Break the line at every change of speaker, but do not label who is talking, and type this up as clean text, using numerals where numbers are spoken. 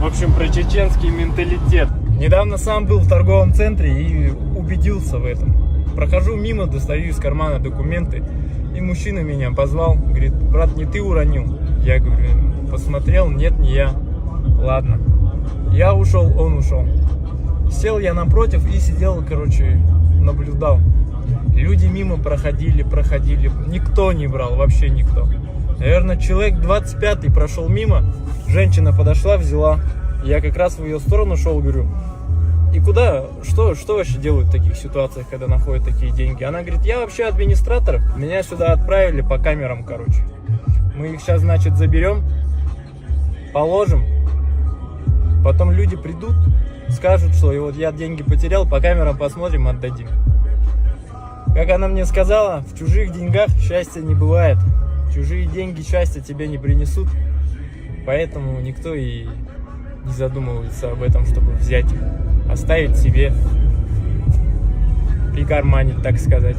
В общем, про чеченский менталитет. Недавно сам был в торговом центре и убедился в этом. Прохожу мимо, достаю из кармана документы, и мужчина меня позвал, говорит: брат, не ты уронил? Я говорю, посмотрел, нет, не я. Ладно. Я ушел, он ушел. Сел я напротив и сидел, короче, наблюдал. Люди мимо проходили. Никто не брал, вообще никто. Наверное, человек 25-й прошел мимо. Женщина подошла, взяла. Я как раз в ее сторону шел, говорю: и куда, что вообще делают в таких ситуациях, когда находят такие деньги? Она говорит: я вообще администратор, меня сюда отправили по камерам, короче. Мы их сейчас, значит, заберем, положим. Потом люди придут, скажут, что вот я деньги потерял, по камерам посмотрим, отдадим. Как она мне сказала, в чужих деньгах счастья не бывает. Чужие деньги счастья тебе не принесут. Поэтому никто и не задумывается об этом, чтобы взять их, оставить себе, прикарманить, так сказать.